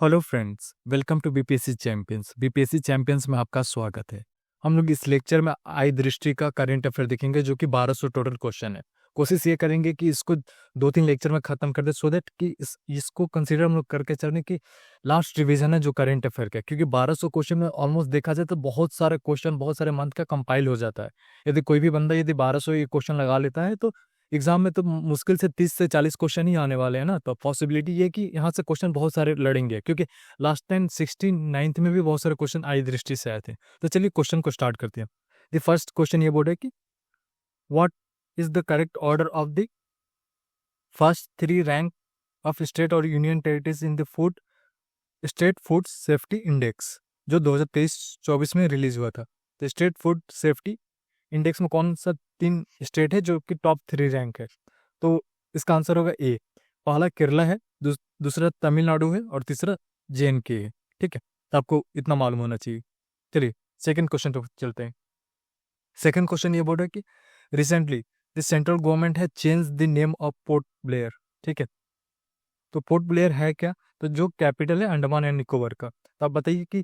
Hello friends, welcome to BPSC champions. BPSC champions में आपका स्वागत है। हम लोग इस लेक्चर में आई दृष्टि का करंट अफेयर देखेंगे जो कि 1200 टोटल क्वेश्चन है। कोशिश ये करेंगे कि इसको 2-3 लेक्चर में खत्म कर दे सो दैट कि इसको कंसीडर हम लोग करके चलने की लास्ट रिवीजन है जो करंट अफेयर का, क्योंकि 1200 क्वेश्चन में ऑलमोस्ट देखा जाए तो बहुत सारे क्वेश्चन बहुत सारे मंथ का कंपाइल हो जाता है। यदि कोई भी बंदा यदि 1200 ये क्वेश्चन लगा लेता है तो एग्जाम में तो मुश्किल से 30 से 40 क्वेश्चन ही आने वाले हैं ना। तो पॉसिबिलिटी ये है कि यहाँ से क्वेश्चन बहुत सारे लड़ेंगे, क्योंकि लास्ट टाइम 16 9th में भी बहुत सारे क्वेश्चन आई दृष्टि से आए थे। तो चलिए क्वेश्चन को स्टार्ट करते हैं। द फर्स्ट क्वेश्चन ये बोल रहा है कि what is the correct order of the first 3 rank of state और union territories in the food state food safety index, जो 2023-24 में रिलीज हुआ था। तो स्टेट फूड सेफ्टी इंडेक्स में कौन सा 3 स्टेट है जो कि टॉप 3 रैंक है? तो इसका आंसर होगा ए। पहला केरला है, दूसरा तमिलनाडु है और तीसरा जेएनके है। ठीक है, तो आपको इतना मालूम होना चाहिए। चलिए सेकंड क्वेश्चन पे चलते हैं। सेकंड क्वेश्चन ये बोल रहा है कि रिसेंटली द सेंट्रल गवर्नमेंट है change the name of port Blair. ठीक है, तो पोर्ट ब्लेयर है क्या? तो जो कैपिटल है अंडमान एंड निकोबार का। तो आप बताइए कि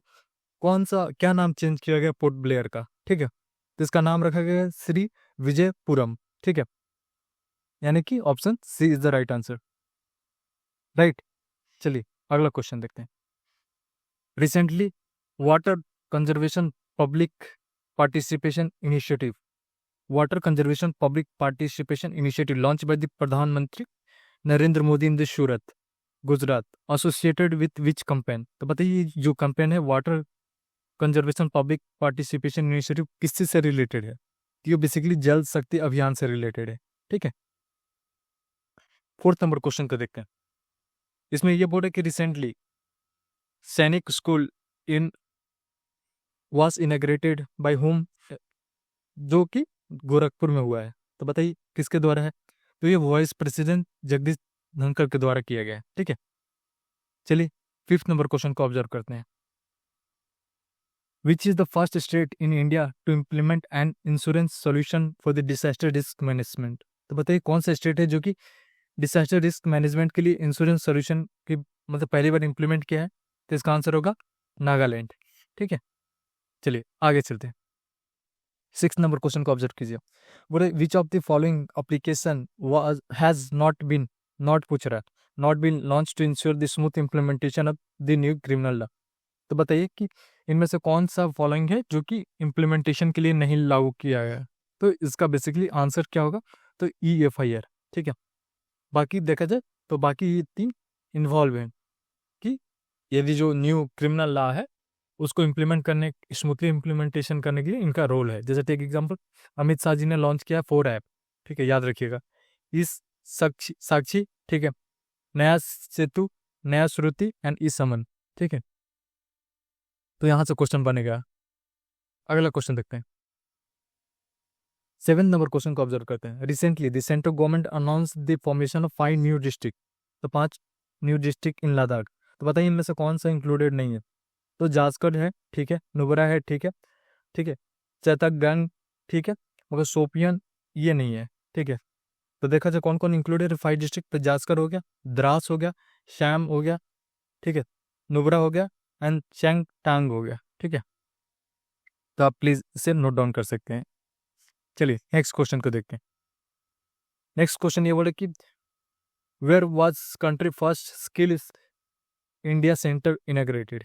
कौन सा क्या नाम चेंज किया गया पोर्ट ब्लेयर का? ठीक है, तो इसका नाम रखा गया है श्री विजयपुरम। ठीक है, यानी कि option C is the right answer. Right, चलिए अगला क्वेश्चन देखते हैं। Recently water conservation public participation initiative launch by the प्रधानमंत्री Narendra Modi in the Surat Gujarat associated with which campaign? तो बताइए जो कैंपेन है water conservation public participation initiative किससे से रिलेटेड है? तो ये बेसिकली जल शक्ति अभियान से रिलेटेड है। ठीक है, फोर्थ नंबर क्वेश्चन को देखते हैं। इसमें यह बोल रहा है कि रिसेंटली सैनिक school in was inaugurated bye home, जो कि गोरखपुर में हुआ है। तो बताइए किसके द्वारा है? तो ये वाइस प्रेसिडेंट जगदीश धनखड़ के द्वारा किया गया है। ठीक है, चलिए फिफ्थ नंबर क्वेश्चन को ऑब्जर्व करते हैं। Which is the first state in India to implement an insurance solution for the disaster risk management? तो बताइए कौन सा स्टेट है जो कि डिजास्टर रिस्क मैनेजमेंट के लिए इंश्योरेंस सॉल्यूशन की मतलब पहली बार इंप्लीमेंट किया है? तो इसका आंसर होगा नागालैंड। ठीक है, चलिए आगे चलते हैं। 6 नंबर क्वेश्चन को ऑब्जर्व कीजिए। बोले which of the following application was has not पूछ रहा not been launch to ensure the smooth implementation of the new criminal law? तो बताइए कि इनमें से कौन सा फॉलोइंग है जो कि इम्प्लीमेंटेशन के लिए नहीं लागू किया गया है? तो इसका बेसिकली आंसर क्या होगा? तो EFIR। ठीक है, बाकी देखा जाए तो बाकी ये 3 इन्वॉल्व हैं कि यदि जो न्यू क्रिमिनल लॉ है उसको इम्प्लीमेंट करने स्मूथली इम्प्लीमेंटेशन करने के लिए इनका रोल है। जैसे टेक एग्जांपल अमित शाह जी ने लॉन्च किया 4 ऐप। ठीक है, याद रखिएगा। इस साक्षी, ठीक है, नया सेतु, नया श्रुति एंड ई समन। ठीक है, तो यहां से क्वेश्चन बनेगा। अगला क्वेश्चन देखते हैं। 7 नंबर क्वेश्चन को ऑब्जर्व करते हैं। Recently the central government announce the formation of 5 new district, तो 5 न्यू डिस्ट्रिक्ट इन लद्दाख। तो बताइए इनमें से कौन सा इंक्लूडेड नहीं है? तो जासकर है, ठीक है, नुब्रा है, ठीक है, ठीक है, चैतकगंग, ठीक है, मगर शोपियन ये नहीं है। ठीक है, तो देखा जाए कौन कौन इंक्लूडेड है 5 डिस्ट्रिक्ट। तो जासकर हो गया, द्रास हो गया, श्याम हो गया, ठीक है, नुब्रा हो गया एंड चैंग टांग हो गया। ठीक है, तो आप प्लीज इसे नोट डाउन कर सकते हैं। चलिए नेक्स्ट क्वेश्चन को देखते हैं। नेक्स्ट क्वेश्चन ये बोले कि where was country first skill India centre inaugurated?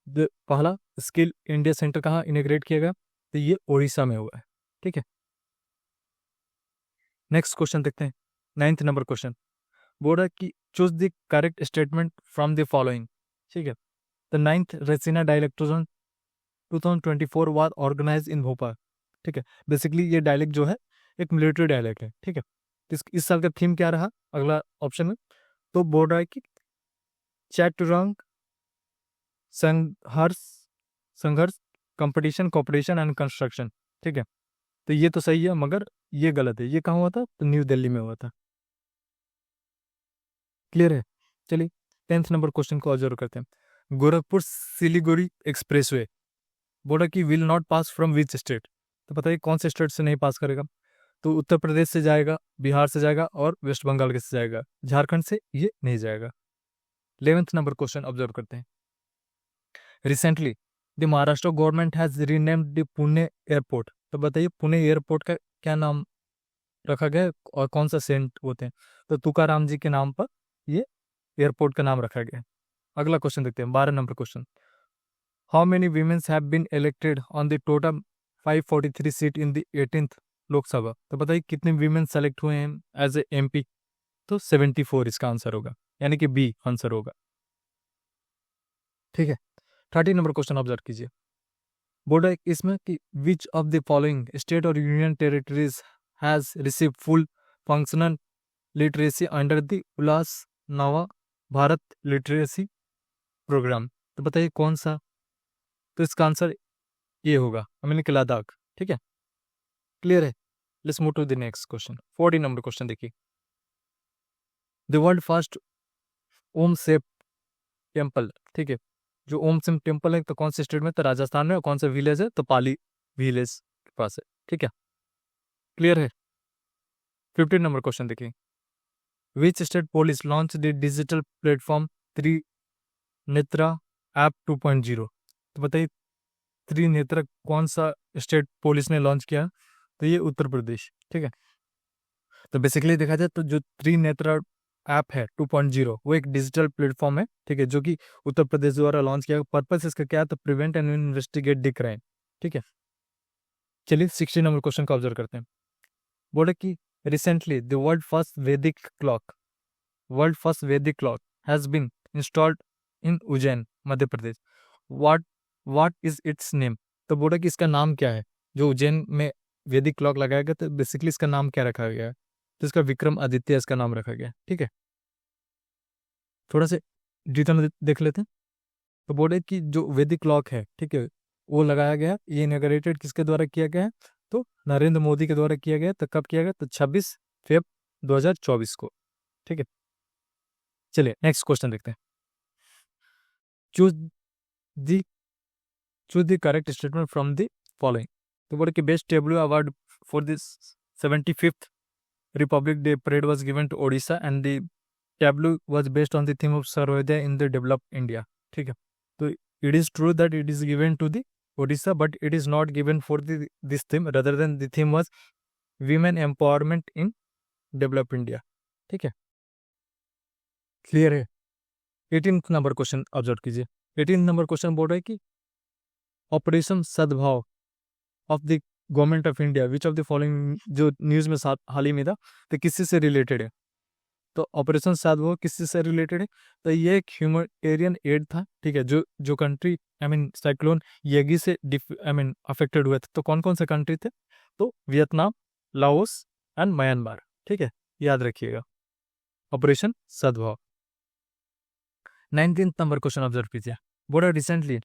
पहला स्किल इंडिया सेंटर कहाँ इनॉग्रेट किया गया? तो ये ओडिशा में हुआ है। ठीक है, नेक्स्ट क्वेश्चन देखते हैं। 9th नंबर क्वेश्चन बोल रहा है कि choose the correct statement from the following. ठीक है, the 9th Raisina डायलेक्टोजन 2024 was organise इन भोपाल। ठीक है, बेसिकली ये डायलेक्ट जो है एक मिलिट्री डायलेक्ट है। ठीक है, तो इस साल का थीम क्या रहा अगला ऑप्शन में? तो बोल रहा है कि चैटुरंग संघर्ष संघर्ष कंपटीशन कॉपरेशन एंड कंस्ट्रक्शन। ठीक है, तो ये तो सही है मगर ये गलत है। ये कहाँ हुआ था? तो न्यू दिल्ली में हुआ था। क्लियर है? चलिए 10th नंबर क्वेश्चन को ऑब्जर्व करते हैं। गोरखपुर सिलीगुड़ी एक्सप्रेसवे बोला कि will not pass from which state? तो बताइए कौन से स्टेट से नहीं पास करेगा? तो उत्तर प्रदेश से जाएगा, बिहार से जाएगा और वेस्ट बंगाल के से जाएगा। झारखंड से ये नहीं जाएगा। 11th नंबर क्वेश्चन ऑब्जर्व करते हैं। Recently the Maharashtra government has renamed the Pune airport. तो बताइए पुणे एयरपोर्ट का क्या नाम रखा गया है और कौन सा सेंट होते हैं? तो तुकाराम जी के नाम पर ये एयरपोर्ट का नाम रखा गया है। अगला क्वेश्चन देखते हैं, 12 number question. How many women's have been elected on the total 543 seat in the 18th Lok Sabha? तो बताइए कितने वीमेन सेलेक्ट हुए हैं एज ए एमपी? तो 74 इसका आंसर होगा, यानी कि बी आंसर होगा। ठीक है, 13 नंबर क्वेश्चन ऑब्जर्व कीजिए। बोर्ड है इसमें कि which of the following state और union territories has receive full functional literacy under the Ullas Nava Bharat literacy programme? तो बताइए कौन सा? तो इसका आंसर ये होगा, यानी कि लद्दाख। ठीक है, क्लियर है। Let's move to the next question. 14 नंबर क्वेश्चन देखिए। The world first Om shape temple, ठीक है, जो ओम सिम टेम्पल है तो कौन से स्टेट में? तो राजस्थान में। और कौन सा विलेज है? तो पाली विलेज के पास है। ठीक है, क्लियर है। 15 नंबर क्वेश्चन देखिए। Which state police launch the digital platform Trinetra app 2.0? तो बताइए त्रिनेत्रा कौन सा स्टेट पुलिस ने लॉन्च किया? तो ये उत्तर प्रदेश। ठीक है, तो बेसिकली देखा जाए तो जो त्रिनेत्रा ऐप है 2.0 वो एक डिजिटल प्लेटफॉर्म है, ठीक है, जो कि उत्तर प्रदेश द्वारा लॉन्च किया। पर्पस इसका क्या है? तो prevent and investigate the crime. ठीक है, चलिए 16 नंबर क्वेश्चन का ऑब्जर्व करते हैं। बोले कि recently the world first Vedic clock has been installed in Ujjain Madhya Pradesh. What is its name? तो बोला कि इसका नाम क्या है? जो उज्जैन में वैदिक क्लॉक लगाया गया, तो बेसिकली इसका नाम क्या रखा गया है? तो इसका विक्रम आदित्य इसका नाम रखा गया। ठीक है, थोड़ा से डिटेल में देख लेते हैं। तो बोले कि जो वैदिक क्लॉक है, ठीक है, वो लगाया गया, ये इनॉग्रेटेड किसके द्वारा किया गया है? तो नरेंद्र मोदी के द्वारा किया गया। तो कब किया गया? तो 26 फेब 2024 को। ठीक है, चलिए नेक्स्ट क्वेश्चन देखते हैं। Choose the choose the correct statement from the following. तो बोले कि best tableau award for this 75th Republic Day parade was given to Odisha and the tableau was based on the theme of Sarvodaya in the developed India. ठीक है, तो it is true that it is given to the Odisha, but it is not given for this theme, rather then the theme was women empowerment in develop India. ठीक है, clear है। 18th number question observe कीजिए। 18th number question बोल रहा है कि operation सद्भाव of the government of India which of the following, जो न्यूज में हाल ही में था, तो किसी से रिलेटेड है? तो ऑपरेशन सद्भाव किसी से रिलेटेड है? तो ये एक ह्यूमैनिटेरियन एड था। ठीक है, जो कंट्री साइक्लोन येगी से अफेक्टेड हुए थे। तो कौन कौन से कंट्री थे? तो वियतनाम, लाओस एंड म्यांमार। ठीक है, याद रखिएगा, ऑपरेशन सद्भाव। 19th नंबर क्वेश्चन ऑब्जर्व कीजिए। बोला recently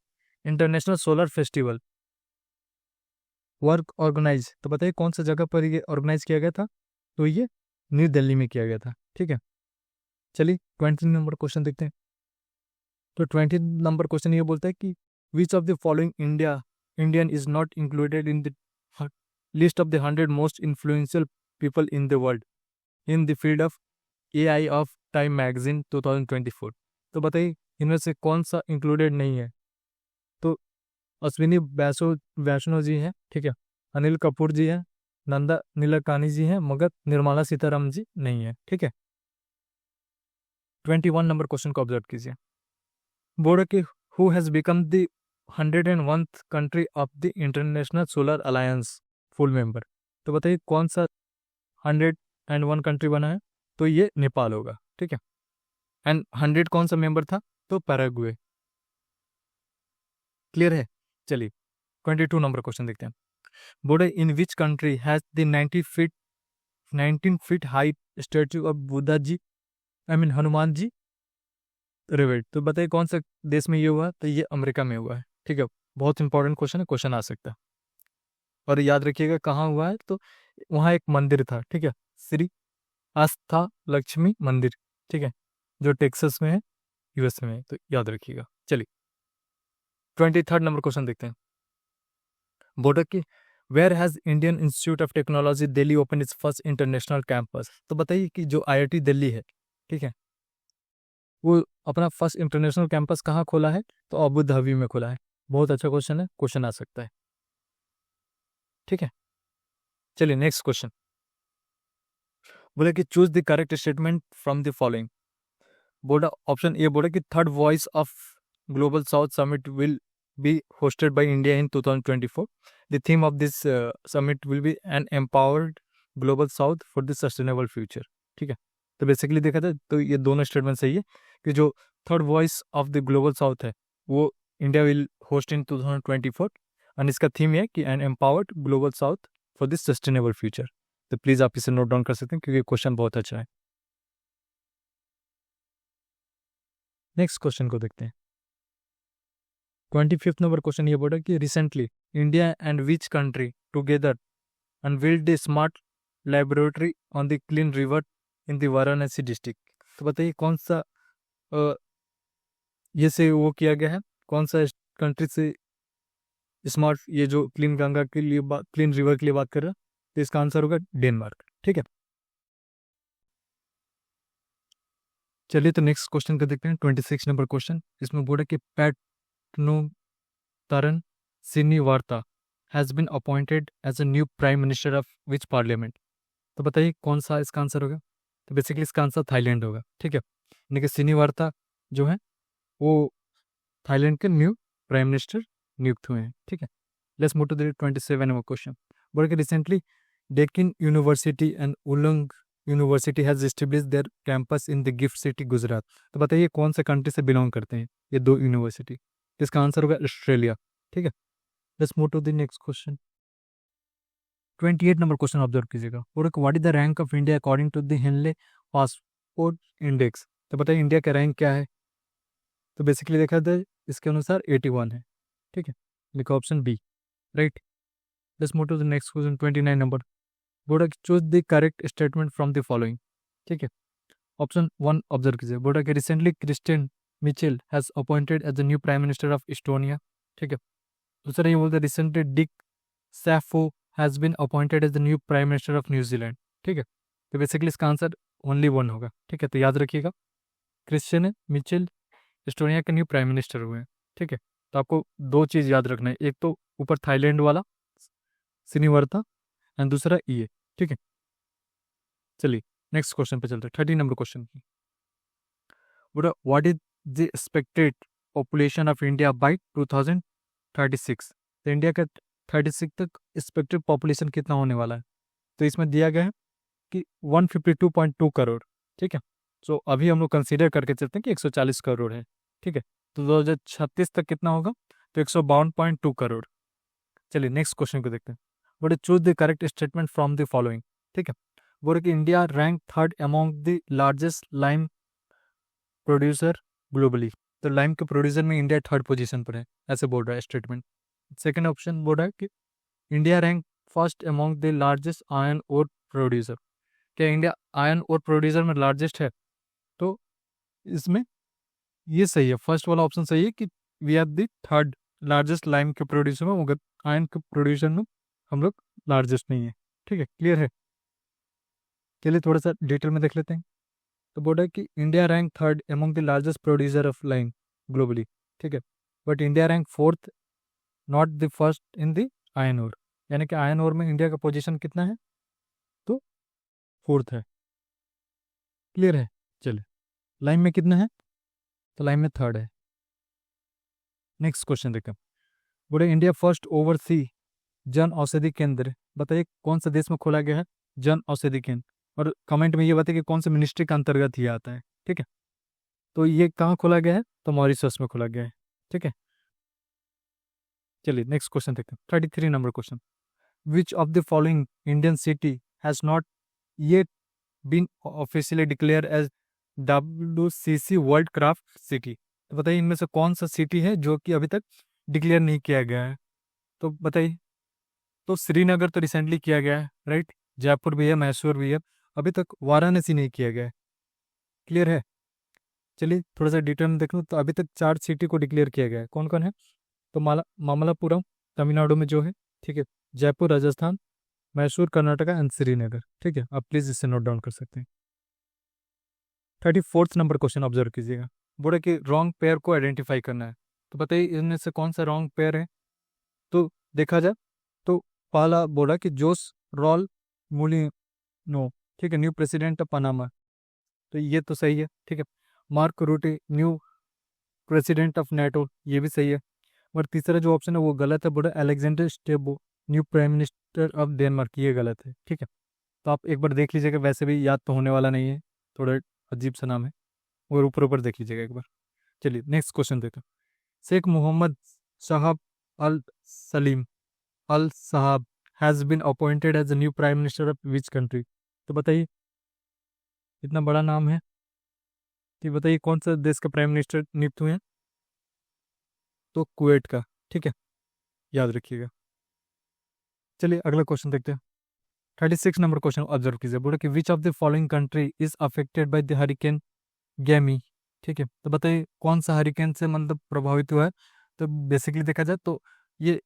international solar festival work organise, तो बताइए कौन सा जगह पर ये ऑर्गेनाइज किया गया था? तो ये न्यू दिल्ली में किया गया था। ठीक है, चलिए 20 नंबर क्वेश्चन देखते हैं। तो 20 नंबर क्वेश्चन ये बोलता है कि which of the following Indian is not included in the list of the 100 most influential people in the world in the field of AI of time magazine 2024। तो बताइए इनमें से कौन सा इंक्लूडेड नहीं है? तो अश्विनी वैष्णो जी हैं, ठीक है, अनिल कपूर जी हैं, नंदा नीलकानी जी हैं, मगर निर्मला सीतारामन जी नहीं है। ठीक है, 21 नंबर क्वेश्चन को ऑब्जर्व कीजिए। बोर्ड कि who has become the 101th country of the international solar alliance full member? तो बताइए कौन सा 101 कंट्री बना है? तो ये नेपाल होगा। ठीक है, एंड 100 कौन सा मेंबर था? तो पैराग्वे। क्लियर है। चलिए 22 नंबर क्वेश्चन देखते हैं। बोर्ड in which country has the 19 feet height statue of Buddha ji Hanuman ji rivet? तो बताइए कौन सा देश में ये हुआ? तो ये अमेरिका में हुआ है। ठीक है, बहुत इंपॉर्टेंट क्वेश्चन है, क्वेश्चन आ सकता है। और याद रखिएगा कहाँ हुआ है? तो वहाँ एक मंदिर था। ठीक है, श्री आस्था लक्ष्मी मंदिर। ठीक है, जो टेक्सास में है, यूएस में है, तो याद रखिएगा। चलिए 23rd नंबर क्वेश्चन देखते हैं। बोर्ड की where has Indian Institute of Technology Delhi open its first international campus? तो बताइए कि जो आईआईटी दिल्ली है, ठीक है, वो अपना फर्स्ट इंटरनेशनल कैंपस कहाँ खोला है? तो अबू धाबी में खोला है। बहुत अच्छा क्वेश्चन है, क्वेश्चन आ सकता है। ठीक है, चलिए नेक्स्ट क्वेश्चन। बोले कि choose the correct statement from the following. बोला ऑप्शन ए, बोला कि third voice of global south summit will be hosted by India in 2024. The theme of this summit will be an empowered global south for the sustainable future. ठीक है, तो basically देखा था तो ये दोनों स्टेटमेंट सही है कि जो third voice of the global south है वो इंडिया विल होस्ट इन 2024 और इसका थीम है कि an empowered global south for this sustainable future. तो प्लीज़ आप इसे नोट डाउन कर सकते हैं क्योंकि क्वेश्चन बहुत अच्छा है। नेक्स्ट क्वेश्चन को देखते हैं। 25th नंबर क्वेश्चन ये बोला कि recently India and which country together unveiled A smart laboratory on the clean river in the Varanasi district. तो बताइए कौन सा ये से वो किया गया है, कौन सा कंट्री से स्मार्ट ये जो क्लीन गंगा के लिए क्लीन रिवर के लिए बात कर रहा है? तो इसका आंसर होगा डेनमार्क। ठीक है, चलिए तो नेक्स्ट क्वेश्चन को देखते हैं। 26 नंबर क्वेश्चन, इसमें बोला कि Paetongtarn Shinawatra has been appointed as a new prime minister of which parliament. तो बताइए कौन सा इसका आंसर होगा? तो बेसिकली इसका आंसर थाईलैंड होगा। ठीक है, यानी कि सिनीवार्ता जो है वो थाईलैंड के न्यू प्राइम मिनिस्टर नियुक्त हुए हैं। ठीक है, let's move to the 27 number question. बोला कि recently Deakin university and Wollongong university has establish their campus in the GIFT City Gujarat. तो बताइए कौन से कंट्री से बिलोंग करते हैं ये दो यूनिवर्सिटी? इसका आंसर होगा ऑस्ट्रेलिया। ठीक है, let's move to the next question. 28 number question observe कीजिएगा। What is the rank of India according to the Henley passport index. तो बताइए इंडिया का रैंक क्या है? तो बेसिकली देखा जाए इसके अनुसार 81 है। ठीक है, लिखो option B, right. Let's move to the next question. 29 number, बोर्डा choose the correct statement from the following. ठीक है, ऑप्शन 1 ऑब्जर्व कीजिए। बोर्डा के recently Kristen Michal has appointed as the new prime minister of Estonia. ठीक है, दूसरा ये बोलते recently Dick Schoof has been appointed as the new prime minister of New Zealand. ठीक है, तो बेसिकली इसका आंसर ओनली 1 होगा। ठीक है, तो याद रखिएगा क्रिस्टियन मिचेल इस्टोनिया के न्यू प्राइम मिनिस्टर हुए हैं। ठीक है, तो आपको दो चीज़ याद रखना है, एक तो ऊपर थाईलैंड वाला सिनीवर्ता एंड दूसरा ये। ठीक है, चलिए नेक्स्ट क्वेश्चन पे चलते हैं। 30 नंबर क्वेश्चन की बोला what is the expected population of India by 2036। तो इंडिया का 36 तक एक्सपेक्टेड पॉपुलेशन कितना होने वाला है? तो इसमें दिया गया है कि 152.2 करोड़। ठीक है, सो अभी हम लोग कंसीडर करके चलते हैं कि 140 करोड़ है। ठीक है, तो 2036 तक कितना होगा? तो 152.2 करोड़। चलिए नेक्स्ट क्वेश्चन को देखते हैं। बोले choose the correct statement from the following. ठीक है, बोले कि India rank third among the largest lime producer globally. तो लाइम के प्रोड्यूसर में इंडिया थर्ड पोजीशन पर है, ऐसे बोल रहा है स्टेटमेंट। सेकेंड ऑप्शन बोल रहा है कि India rank first among the largest iron ore producer. क्या इंडिया आयरन ओर प्रोड्यूसर में लार्जेस्ट है? तो इसमें ये सही है, फर्स्ट वाला ऑप्शन सही है कि we are the third largest lime के प्रोड्यूसर में, मगर आयरन के प्रोड्यूसर में हम लोग लार्जेस्ट नहीं है। ठीक है, क्लियर है? चलिए थोड़ा सा डिटेल में देख लेते हैं। तो बोला कि India rank third among the largest producer of lime globally. ठीक है, but India rank fourth, not the first in the iron ore. यानी कि आयरन ओर में इंडिया का पोजीशन कितना है? तो फोर्थ है। क्लियर है? चलिए लाइम में कितना है? तो लाइम में थर्ड है। नेक्स्ट क्वेश्चन देखते हैं। बोले India first oversee Jan Aushadhi केंद्र, बताइए कौन सा देश में खोला गया है जन औषधि केंद्र? और कमेंट में ये बताइए कि कौन से मिनिस्ट्री का अंतर्गत ये आता है। ठीक है, तो ये कहाँ खोला गया है? तो मॉरिशस में खोला गया है। ठीक है, चलिए नेक्स्ट क्वेश्चन देखते हैं। 33 number question, which of the following Indian city has not yet been officially declare as WCC world craft city. तो बताइए इनमें से कौन सा सिटी है जो कि अभी तक डिक्लेयर नहीं किया गया है? तो बताइए। तो श्रीनगर तो रिसेंटली किया गया है, राइट। जयपुर भी है, मैसूर भी है, अभी तक वाराणसी नहीं किया गया है। क्लियर है? चलिए थोड़ा सा डिटेल में देख लो। तो अभी तक 4 सिटी को डिक्लेयर किया गया है। कौन कौन है? तो मामलापुरम तमिलनाडु में जो है, ठीक है, जयपुर राजस्थान, मैसूर कर्नाटका एंड श्रीनगर। ठीक है, आप प्लीज़ इसे नोट डाउन कर सकते हैं। 34th नंबर क्वेश्चन ऑब्जर्व कीजिएगा। बोला कि रॉन्ग पेयर को आइडेंटिफाई करना है। तो बताइए इनमें से कौन सा रॉन्ग पेयर है। तो देखा जाए तो पहला बोला कि जोस रॉल मूलिनो, ठीक है, न्यू प्रेसिडेंट ऑफ पनामा, तो ये तो सही है, ठीक है। Mark रूटे new president of NATO, ये भी सही है। और तीसरा जो ऑप्शन है वो गलत है, बोला Alexander Stubb new prime minister of Denmark, ये गलत है, ठीक है। तो आप एक बार देख लीजिएगा, वैसे भी याद तो होने वाला नहीं है, थोड़ा अजीब सा नाम है, और ऊपर ऊपर देख लीजिएगा एक बार। चलिए नेक्स्ट क्वेश्चन देखते हैं। शेख मोहम्मद साहब अल Salim Al Sabah has been appointed as new prime minister of which country. तो बताइए, इतना बड़ा नाम है, तो बताइए कौन सा देश का प्राइम मिनिस्टर नियुक्त हुए हैं। तो कुवैत का, ठीक है, याद रखिएगा। चलिए अगला क्वेश्चन देखते हैं। 36 नंबर क्वेश्चन ऑब्जर्व कीजिए, बोला कि which of the following country is affected by the hurricane Gaemi, ठीक है। तो बताइए कौन सा हरिकेन से मतलब प्रभावित हुआ है। तो बेसिकली देखा जाए तो ये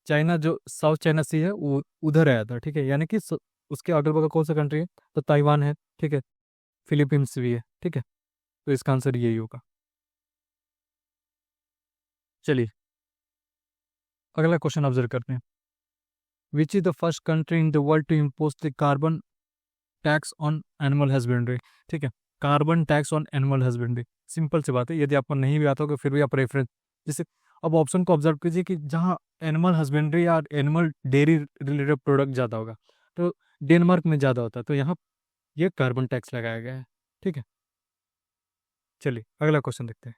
चाइना, जो साउथ चाइना सी है वो उधर आया था, ठीक है, यानी कि उसके अगल बगल कौन सा कंट्री है, तो ताइवान है, ठीक है, फिलीपींस भी है, ठीक है। तो इसका आंसर यही होगा। चलिए अगला क्वेश्चन ऑब्जर्व करते हैं। Which is the first country in the world to impose the carbon tax on animal husbandry, ठीक है, carbon tax on animal husbandry. Simple सी बात है, यदि आपको नहीं भी आता होगा फिर भी आप रेफरेंस, जैसे अब ऑप्शन को ऑब्जर्व कीजिए कि जहाँ एनिमल हस्बेंड्री या एनिमल डेयरी रिलेटेड प्रोडक्ट ज़्यादा होगा, तो डेनमार्क में ज़्यादा होता है, तो यहाँ ये कार्बन टैक्स लगाया गया है, ठीक है। चलिए अगला क्वेश्चन देखते हैं।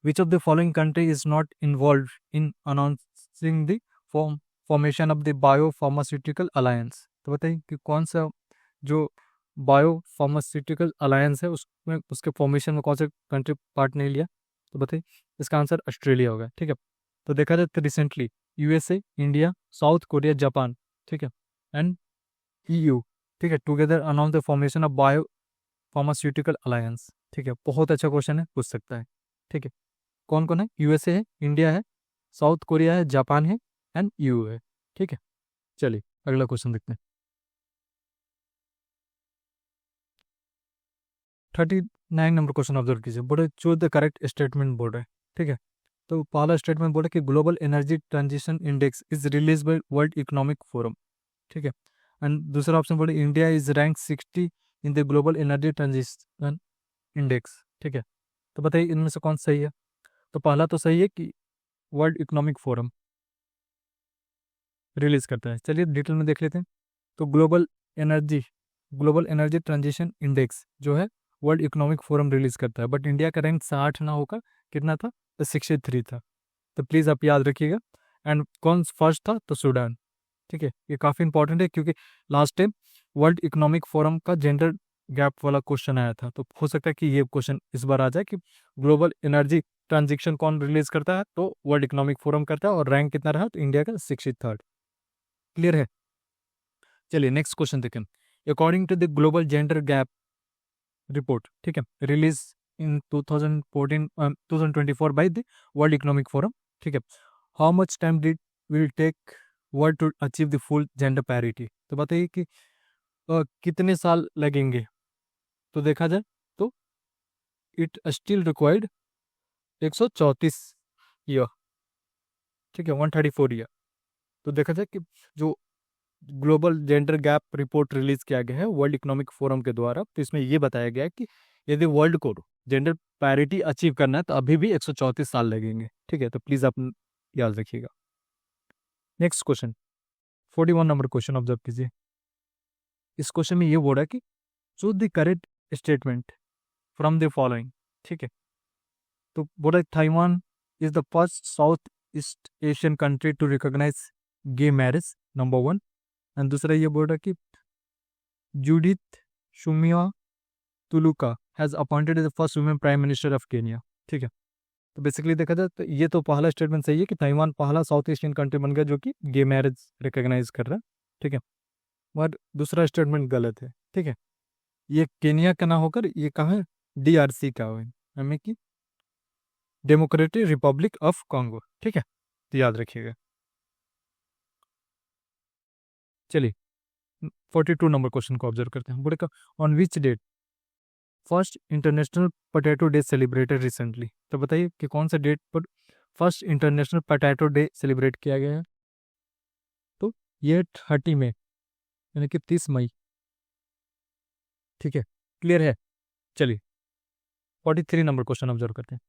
विच of the following country is not involve in announcing the formation of the bio pharmaceutical alliance. तो बताइए कि कौन सा जो बायो फार्मास्यूटिकल अलायंस है उसमें, उसके फॉर्मेशन में कौन से कंट्री पार्ट नहीं लिया। तो बताइए इसका आंसर ऑस्ट्रेलिया होगा, ठीक है। तो देखा जाए तो recently USA, India, south Korea, Japan, ठीक है, एंड ईयू, ठीक है, together announce the formation of bio pharmaceutical alliance, ठीक है। बहुत अच्छा क्वेश्चन है, पूछ सकता है, ठीक है। कौन कौन है, यूएसए है, इंडिया है, साउथ कोरिया है, जापान है, एंड ईयू है, ठीक है। चलिए अगला क्वेश्चन देखते हैं। 39 नंबर क्वेश्चन ऑब्जर्व कीजिए, बोले चूज द करेक्ट स्टेटमेंट बोल रहे हैं, ठीक है। तो पहला स्टेटमेंट बोले कि global energy transition index is release by world Economic Forum, ठीक है। एंड दूसरा ऑप्शन बोले India is rank 60 in the global energy transition index, ठीक है। तो बताइए इनमें से कौन सही है। तो पहला तो सही है कि वर्ल्ड इकोनॉमिक फोरम रिलीज करता है। चलिए डिटेल में देख लेते हैं। तो ग्लोबल एनर्जी ट्रांजिशन इंडेक्स जो है वर्ल्ड इकोनॉमिक फोरम रिलीज करता है, बट इंडिया का रैंक 60 ना होकर कितना था, तो 63 था। तो प्लीज़ आप याद रखिएगा। एंड कौन फर्स्ट था, तो सूडान, ठीक है। ये काफ़ी इंपॉर्टेंट है क्योंकि last time world Economic forum का जेंडर गैप वाला क्वेश्चन आया था, तो हो सकता है कि ये क्वेश्चन इस बार आ जाए कि ग्लोबल एनर्जी ट्रांजिशन कौन रिलीज करता है, तो वर्ल्ड इकोनॉमिक फोरम करता है, और रैंक कितना रहा, तो इंडिया का 63rd। क्लियर है। चलिए नेक्स्ट क्वेश्चन देखें। According to the Global Gender Gap Report, ठीक है, release in 2024 by the World Economic Forum, ठीक है, how much time did will take world to achieve the full gender parity. तो बताइए कि कितने साल लगेंगे। तो देखा जाए तो इट स्टिल रिक्वायर्ड 134 ईयर, ठीक है, 134 ईयर। तो देखा जाए कि जो global Gender Gap report release किया गया है वर्ल्ड इकोनॉमिक फोरम के द्वारा, तो इसमें ये बताया गया है कि यदि वर्ल्ड को जेंडर पैरिटी अचीव करना है तो अभी भी 134 साल लगेंगे, ठीक है। तो प्लीज आप याद रखिएगा। Next question 41 number question observe कीजिए। इस क्वेश्चन में ये बोल रहा है कि choose the correct statement from the following, ठीक है। तो बोल रहा है Taiwan is the first south east Asian country to recognise gay marriage, number 1। And दूसरा ये बोल रहा है कि Judith Suminwa Tuluka has appointed as the first women prime minister of Kenya, ठीक है। तो बेसिकली देखा जाए तो ये तो पहला स्टेटमेंट सही है कि ताइवान पहला साउथ एशियन कंट्री बन गया जो कि गे मैरिज रिकॉग्नाइज कर रहा है, ठीक है। और दूसरा स्टेटमेंट गलत है, ठीक है। ये केनिया का ना होकर ये कहाँ है, डीआरसी का है, यानी कि डेमोक्रेटिक रिपब्लिक ऑफ कॉन्गो, ठीक है। तो याद रखिएगा। चलिए 42 नंबर क्वेश्चन को ऑब्जर्व करते हैं। बोले का on which date first international potato day celebrated recently? तो बताइए कि कौन सा डेट पर first international potato day celebrate किया गया है? तो ये 30 मई, यानी कि 30 मई। ठीक है, क्लियर है? चलिए 43 नंबर क्वेश्चन ऑब्जर्व करते हैं।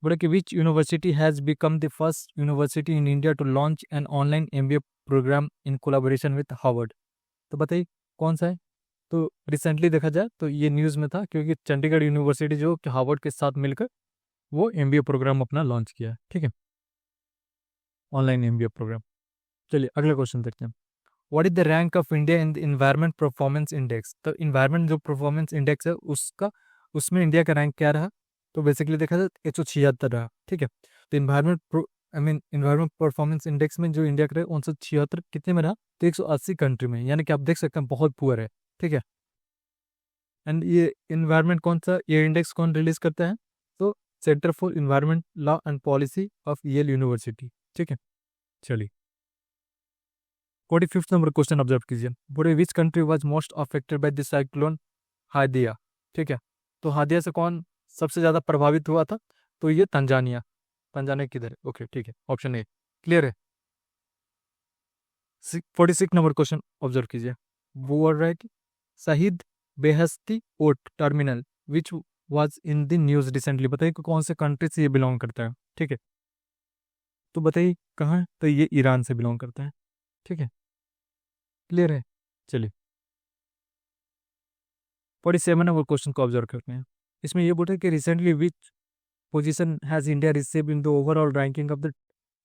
बोले कि which university has become the first university in India to launch an online MBA programme in collaboration with Harvard? तो बताइए कौन सा है? तो रिसेंटली देखा जाए तो ये न्यूज़ में था, क्योंकि चंडीगढ़ यूनिवर्सिटी जो कि हार्वर्ड के साथ मिलकर वो एमबीए प्रोग्राम अपना लॉन्च किया है। ठीक है, ऑनलाइन एमबीए प्रोग्राम। चलिए अगला क्वेश्चन देखते हैं। What is the rank of India in the environment performance index? तो इन्वायरमेंट जो परफॉर्मेंस इंडेक्स है उसका, उसमें इंडिया का रैंक क्या रहा? तो बेसिकली देखा जाए 176 रहा। ठीक है, तो इन्वायरमेंट परफॉर्मेंस इंडेक्स में जो इंडिया का रहा 176 कितने में रहा? तो 180 कंट्री में, यानी कि आप देख सकते हैं बहुत पुअर है। ठीक है, एंड ये इन्वायरमेंट कौन सा, ये इंडेक्स कौन रिलीज करता है? तो centre for environment law and policy of Yale University. ठीक है, चलिए 45 नंबर क्वेश्चन ऑब्जर्व कीजिए। बोले which country was most affected by the cyclone Hidaya? ठीक है, तो हादिया से कौन सबसे ज्यादा प्रभावित हुआ था? तो ये तंजानिया। तंजानिया किधर है? ओके ठीक है, ऑप्शन ए क्लियर है। 46 नंबर क्वेश्चन ऑब्जर्व कीजिए। वो बोल रहा है कि शहीद बेहस्ती ओट terminal which was in the news recently? बताइए कि कौन से कंट्री से ये बिलोंग करता है। ठीक है, तो बताइए कहाँ है? तो ये ईरान से बिलोंग करता है। ठीक है, क्लियर है? चलिए 47 नंबर क्वेश्चन को ऑब्जर्व करते हैं। इसमें ये बोलते हैं कि recently which position has India received in the overall ranking of the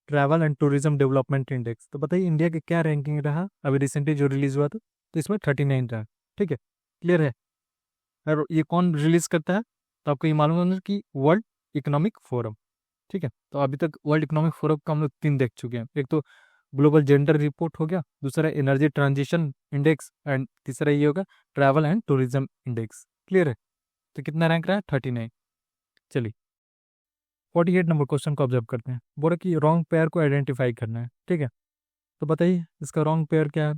travel and tourism development index? तो बताइए इंडिया का क्या रैंकिंग रहा अभी रिसेंटली जो रिलीज हुआ था? तो इसमें 39 रहा। ठीक है, क्लियर है? और ये कौन रिलीज करता है? तो आपको ये मालूम होना कि वर्ल्ड इकोनॉमिक फोरम। ठीक है, तो अभी तक वर्ल्ड इकोनॉमिक फोरम का हम लोग 3 देख चुके हैं। एक तो ग्लोबल जेंडर रिपोर्ट हो गया, दूसरा एनर्जी ट्रांजिशन इंडेक्स, एंड तीसरा ये होगा travel and tourism index. Clear है? तो कितना रैंक रहा है? 39। चलिए 48 नंबर क्वेश्चन को ऑब्जर्व करते हैं। बोला कि रॉन्ग पेयर को आइडेंटिफाई करना है। ठीक है, तो बताइए इसका रॉन्ग पेयर क्या है?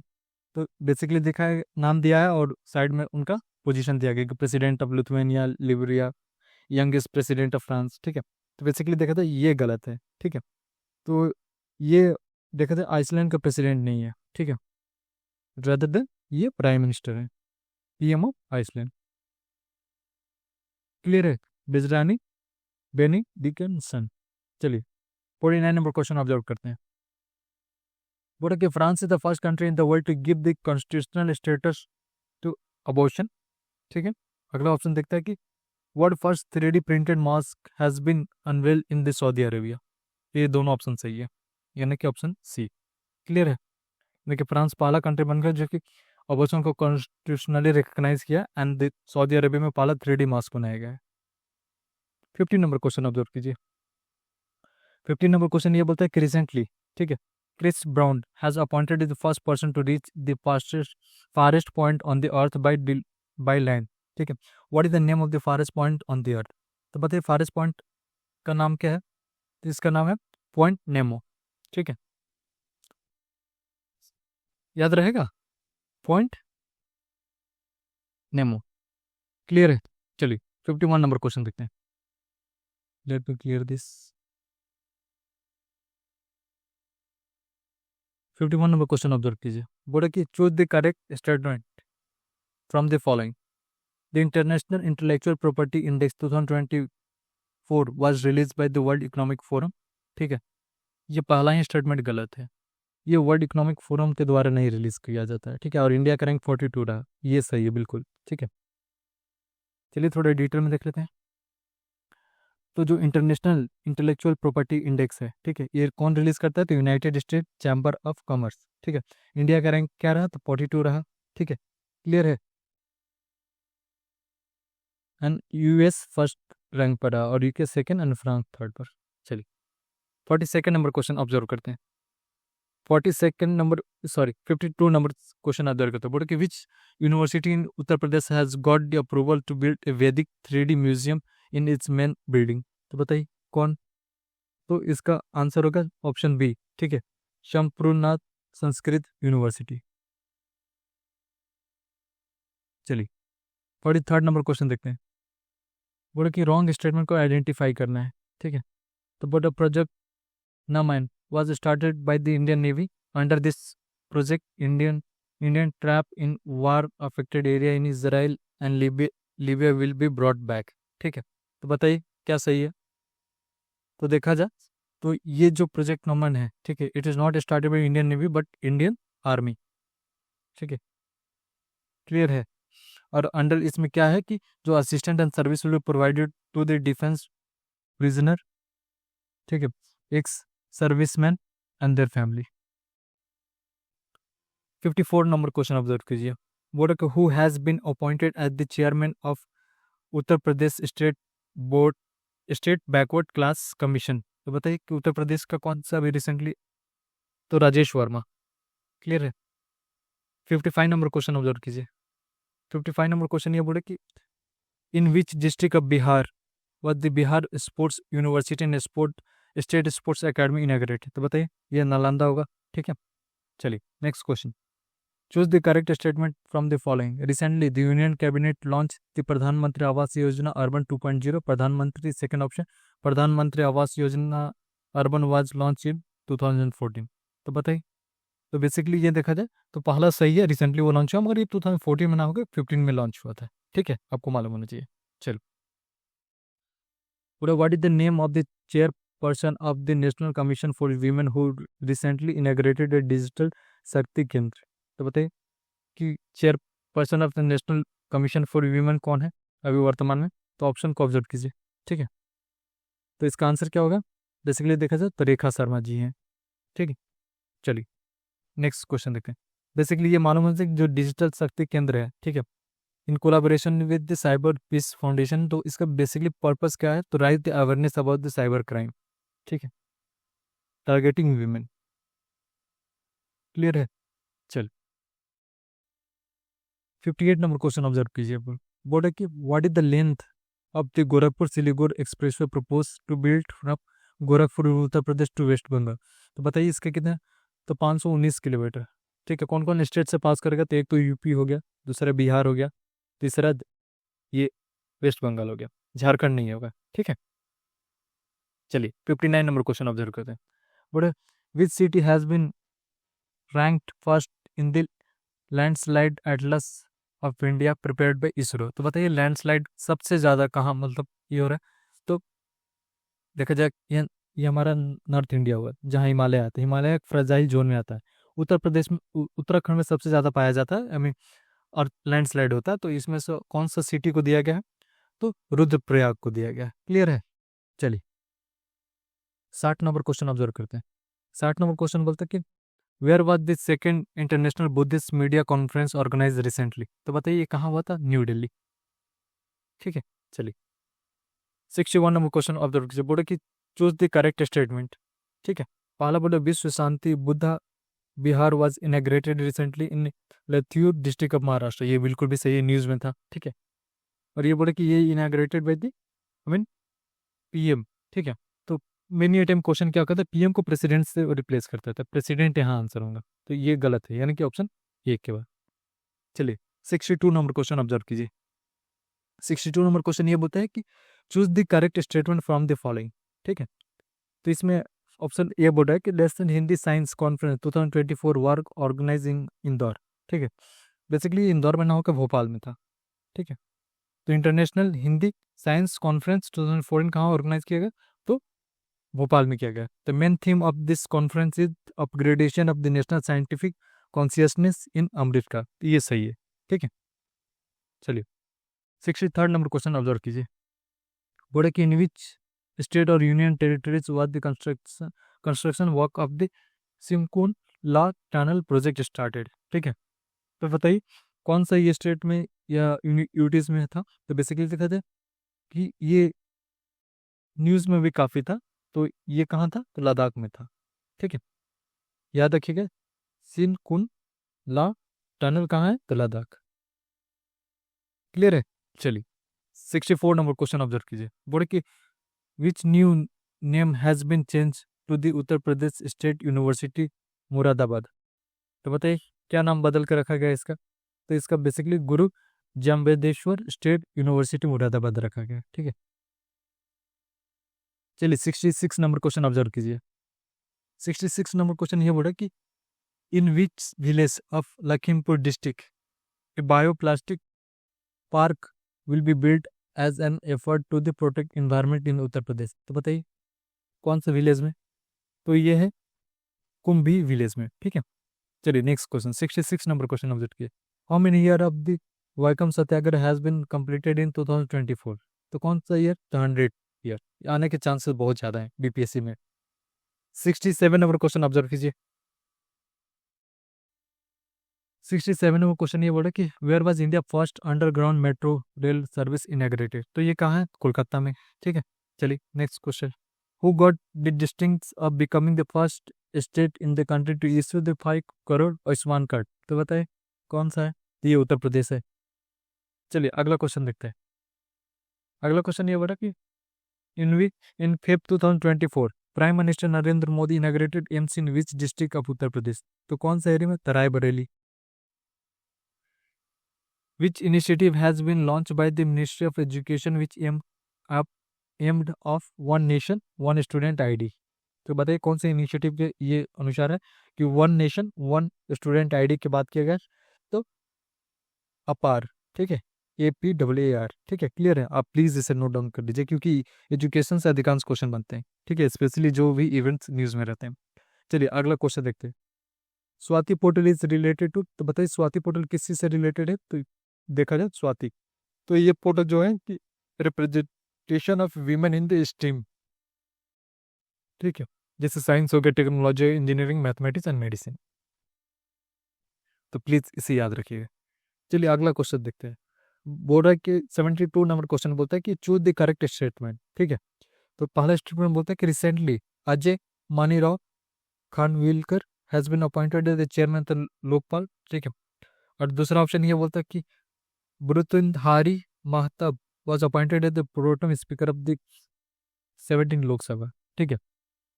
तो बेसिकली देखा है, नाम दिया है और साइड में उनका पोजीशन दिया गया कि president of Lithuania, Liberia, youngest president of France. ठीक है, तो बेसिकली देखा था ये गलत है। ठीक है, तो ये देखा था आइसलैंड का प्रेसिडेंट नहीं है। ठीक है, रादर देन ये प्राइम मिनिस्टर है, पीएम ऑफ आइसलैंड। क्लियर है? बिजरानी बेनी डिकनसन। चलिए 49 नंबर क्वेश्चन ऑब्जर्व करते हैं। बोला कि France is the first country in the world to give the constitutional status to abortion. ठीक है, अगला ऑप्शन देखता है कि world first 3D printed mask has been unveiled in the Saudi Arabia. ये दोनों ऑप्शन सही है, यानी कि ऑप्शन सी। क्लियर है? देखिए फ्रांस पहला कंट्री बन गया जो कि अबॉर्शन को कॉन्स्टिट्यूशनली रिकॉग्नाइज किया, एंड सऊदी अरेबिया में पहला 3D मास्क बनाया गया है। 15 नंबर क्वेश्चन ऑब्जर्व कीजिए। 15 नंबर क्वेश्चन ये बोलता है कि रिसेंटली, ठीक है, Chris Brown has appointed the first person to reach the farthest point on the earth by land. ठीक है, what is the name of the farthest point on the earth? तो बताइए फारेस्ट पॉइंट का नाम क्या है? तो इसका नाम है पॉइंट नेमो। ठीक है, याद रहेगा, पॉइंट नेमो। क्लियर है? चलिए 51 नंबर क्वेश्चन देखते हैं। Let me clear this. 51 number question observe कीजिए। बोला कि choose the correct statement from the following. The international intellectual property index 2024 was release by the World Economic Forum. ठीक है, ये पहला ही स्टेटमेंट गलत है। ये वर्ल्ड इकोनॉमिक फोरम के द्वारा नहीं रिलीज किया जाता है। ठीक है, और इंडिया का रैंक 42 रहा, ये सही है बिल्कुल। ठीक है, चलिए थोड़ा डिटेल में देख लेते हैं। तो जो इंटरनेशनल इंटेलेक्चुअल प्रॉपर्टी इंडेक्स है, ठीक है, ये कौन रिलीज करता है? तो United state chamber of commerce. ठीक है, इंडिया का रैंक क्या रहा? तो 42 रहा। ठीक है, क्लियर है? एंड यूएस फर्स्ट रैंक पर रहा और UK second and France third पर। चलिए 42 नंबर क्वेश्चन ऑब्जर्व करते हैं। 42 number, sorry 52 number question observe करते हैं। बोले कि which university in Uttar Pradesh has got the approval to build a Vedic 3D museum in its main building? तो बताइए कौन? तो इसका आंसर होगा ऑप्शन बी। ठीक है, शंप्रुनाथ संस्कृत यूनिवर्सिटी। चलिए 43 नंबर क्वेश्चन देखते हैं। बोले कि रॉन्ग स्टेटमेंट को आइडेंटिफाई करना है, ठीक है। तो बोले project नामाइन was started by the Indian Navy. Under this project, Indian trapped in war-affected area in Israel and Libya will be brought back. ठीक है, तो बताइए क्या सही है। तो देखा जाए तो ये जो प्रोजेक्ट नोमन है, ठीक है, it is not started by Indian navy but Indian army, ठीक है, क्लियर है। और अंडर इसमें क्या है कि जो assistant and service will be provided to the defence prisoner, ठीक है, एक्स सर्विसमैन एंड देयर फैमिली। 54 नंबर क्वेश्चन ऑब्जर्व कीजिए। बोर्ड के who has been appointed as the chairman of Uttar Pradesh state backward class commission. तो बताइए कि उत्तर प्रदेश का कौन सा अभी रिसेंटली, तो राजेश वर्मा, क्लियर है। 55 नंबर क्वेश्चन ऑब्जर्व कीजिए। 55 नंबर क्वेश्चन ये बोले कि in which district of Bihar was the Bihar sports university and state sports academy inaugurated. तो बताइए ये नालंदा होगा, ठीक है। चलिए next question, choose the correct statement from the following. Recently the union cabinet launch the Pradhan Mantri Awas योजना अर्बन 2.0। प्रधानमंत्री, सेकंड ऑप्शन, प्रधानमंत्री आवास योजना अर्बन वाज लॉन्च इन 2014। तो बताइए, तो बेसिकली ये देखा जाए तो पहला सही है, रिसेंटली वो लॉन्च हुआ, मगर ये 2014 में ना होगा, 15 में लॉन्च हुआ था, ठीक है, आपको मालूम होना चाहिए। चलो, पूरा what is the name of the chairperson of the national commission for women who recently inaugurated A digital शक्ति केंद्र। तो बताइए कि chairperson of the national commission for women कौन है अभी वर्तमान में। तो ऑप्शन को ऑब्जर्व कीजिए, ठीक है। तो इसका आंसर क्या होगा, बेसिकली देखा जाए तो रेखा शर्मा जी हैं, ठीक है। चलिए नेक्स्ट क्वेश्चन देखते हैं। बेसिकली ये मालूम है कि जो डिजिटल शक्ति केंद्र है, ठीक है, in collaboration with the cyber peace foundation, तो इसका बेसिकली पर्पस क्या है, तो raise the awareness about the cyber crime, ठीक है, टारगेटिंग वीमेन, क्लियर है। चल 58 नंबर क्वेश्चन ऑब्जर्व कीजिए। बोर्ड है कि what is the length of the Gorakhpur Siliguri expressway propose to build from Gorakhpur Uttar Pradesh to west Bengal. तो बताइए इसके कितने, तो 519 किलोमीटर, ठीक है। कौन कौन स्टेट से पास करेगा, तो एक तो यूपी हो गया, दूसरा बिहार हो गया, तीसरा ये वेस्ट बंगाल हो गया, झारखंड नहीं होगा, ठीक है। चलिए 59 नंबर क्वेश्चन ऑब्जर्व करते हैं। बोले which city has been ranked first in the landslide atlas of India prepared by ISRO. तो बताइए लैंडस्लाइड सबसे ज़्यादा कहाँ मतलब ये हो रहा है, तो देखा जाए ये हमारा नॉर्थ इंडिया हुआ जहाँ हिमालय आता है, हिमालय एक फ्रेजाइल जोन में आता है। उत्तर प्रदेश में उत्तराखंड में सबसे ज़्यादा पाया जाता है, आई मीन, और लैंडस्लाइड होता है। तो इसमें से कौन सा सिटी को दिया गया है, तो रुद्रप्रयाग को दिया गया है, क्लियर है। चलिए 60 नंबर क्वेश्चन ऑब्जर्व करते हैं। 60 नंबर क्वेश्चन बोलते हैं कि where was the second international Buddhist media conference organise recently. तो बताइए ये कहाँ हुआ था, न्यू दिल्ली, ठीक है। चलिए 61 नंबर क्वेश्चन ऑब्जर्व कीजिए। बोले कि चूज द करेक्ट स्टेटमेंट, ठीक है। पहला बोले Vishwa Shanti Buddha Vihar was inaugurated recently in Latur district of Maharashtra. ये बिल्कुल भी सही है, न्यूज़ में था, ठीक है। और ये बोले कि ये inaugurated by the I mean PM, ठीक है। तो मेनी टाइम क्वेश्चन क्या होता है, पीएम को प्रेसिडेंट से रिप्लेस करता था, प्रेसिडेंट यहाँ आंसर होगा, तो ये गलत है, यानी कि ऑप्शन एक के बाद। चलिए 62 नंबर क्वेश्चन ऑब्जर्व कीजिए। 62 नंबर क्वेश्चन ये बोलता है कि choose the correct statement from the following, ठीक है। तो इसमें ऑप्शन ए बोल रहा है कि lesson Hindi science conference 2024 work organising Indore, ठीक है। बेसिकली इंदौर में ना होकर भोपाल में था, ठीक है। तो इंटरनेशनल हिंदी साइंस कॉन्फ्रेंस 2014 कहाँ ऑर्गेनाइज किया गया, तो भोपाल में किया गया। The main theme of this conference is upgradation of the national scientific consciousness in Amritsar. ये सही है, ठीक है। चलिए 63 नंबर क्वेश्चन ऑब्जर्व कीजिए। बोले कि इन विच स्टेट और union territories was the construction work of the Shinku La tunnel project started, ठीक है। तो बताइए कौन सा ये स्टेट में या यूटीज में था। तो बेसिकली देखा जाए कि ये न्यूज़ में भी काफ़ी था, तो ये कहाँ था, तो लद्दाख में था, ठीक है। याद रखिएगा सिंकुन ला टनल कहाँ है, तो लद्दाख, क्लियर है। चलिए 64 नंबर क्वेश्चन ऑब्जर्व कीजिए। बोले कि which new name has been change to the Uttar Pradesh state university Moradabad. तो बताइए क्या नाम बदल कर रखा गया इसका। तो इसका बेसिकली गुरु जाम्बेदेश्वर स्टेट यूनिवर्सिटी मुरादाबाद रखा गया। ठीक है, चलिए 66 नंबर क्वेश्चन ऑब्जर्व कीजिए। 66 नंबर क्वेश्चन ये बोला कि in which village of Lakhimpur district a bioplastic park will be built as an effort to the protect environment in Uttar Pradesh. तो बताइए कौन सा विलेज में? तो ये है कुंभी विलेज में। ठीक है, चलिए next question 66 number question observe किए। How many year of the Vaikom Satyagraha has been completed in 2024? तो कौन सा ईयर? 100 ईयर। आने के चांसेस बहुत ज़्यादा हैं बीपीएससी में। 67 नंबर क्वेश्चन ऑब्जर्व कीजिए। 67 नंबर क्वेश्चन ये बोला कि where was India first underground metro rail service inaugurated? तो ये कहाँ है? कोलकाता में। ठीक है, चलिए next question. Who got the distinct of becoming the first state in the country to issue the 5 crore Ayushman card? तो बताए कौन सा है? ये उत्तर प्रदेश है। चलिए अगला क्वेश्चन देखते हैं। अगला क्वेश्चन ये बोला कि in Feb 2024 prime minister Narendra Modi inaugurated AIIMS in which district of Uttar Pradesh? तो कौन सा एरिया में? तराई Bareilly. Which initiative has been launched by the Ministry of Education which aimed of one nation one student ID? तो बताइए कौन से इनिशिएटिव के ये अनुसार है कि one nation one student ID की बात किया गया? तो अपार। ठीक है, APAAR। ठीक है, क्लियर है? आप प्लीज इसे नोट डाउन कर लीजिए क्योंकि एजुकेशन से अधिकांश क्वेश्चन बनते हैं। ठीक है, स्पेशली जो भी इवेंट्स न्यूज में रहते हैं। चलिए अगला क्वेश्चन देखते हैं। Swati portal is related to? तो बताइए स्वाति पोर्टल किस चीज से रिलेटेड है? तो देखा जाए स्वाति, तो ये पोर्टल जो है कि representation of women in the stream. ठीक है, जैसे साइंस हो गया, technology, engineering, mathematics and medicine. तो प्लीज इसे याद रखिएगा। चलिए अगला क्वेश्चन देखते हैं। बोल रहा है कि 72 नंबर क्वेश्चन बोलता है कि चूज द करेक्ट स्टेटमेंट। ठीक है, तो पहला स्टेटमेंट बोलता है कि recently Ajay Manikrao Khanwilkar has been appointed as the chairman of Lokpal. ठीक है, और दूसरा ऑप्शन ये बोलता है कि Bhartruhari Mahtab was appointed as the protem speaker of the 17 Lok Sabha. ठीक है,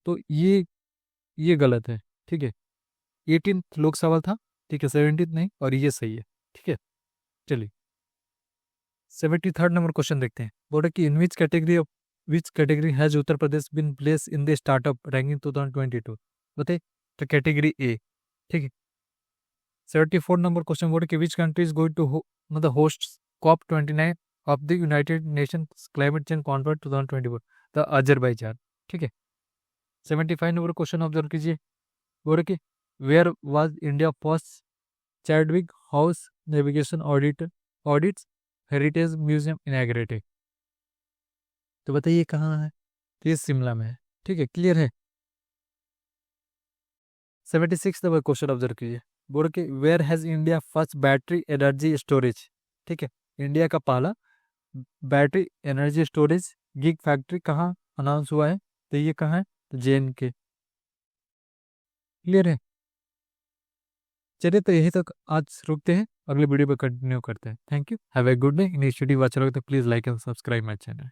तो ये गलत है। ठीक है, 18th लोकसभा था। ठीक है, 17th नहीं, और ये सही है। ठीक है, चलिए 73rd नंबर क्वेश्चन देखते हैं। बोल रहे कि in which category has Uttar Pradesh been place in the startup ranking 2022? बताइए, तो कैटेगरी ए। ठीक है, 74 नंबर क्वेश्चन बोल रहे कि which country is going to मतलब host COP29 of the united nations climate change conference 2024? The Azerbaijan. ठीक है, 75 नंबर क्वेश्चन ऑब्जर्व कीजिए। बोल रहे कि where was India first Chadwick house navigation audits heritage museum inaugurated? तो बताइए कहाँ है? तो ये शिमला में है। ठीक है, क्लियर है? 76 नंबर क्वेश्चन ऑब्जर्व कीजिए। बोल के where has India first battery energy storage? ठीक है, इंडिया का पहला battery energy storage gig factory कहाँ अनाउंस हुआ है? तो ये कहाँ है? तो JNK। क्लियर है? चलिए तो यही तक आज रुकते हैं, अगले वीडियो पर कंटिन्यू करते हैं। Thank you, have a good day. Initiative अच्छा लगे तो please like and subscribe my channel.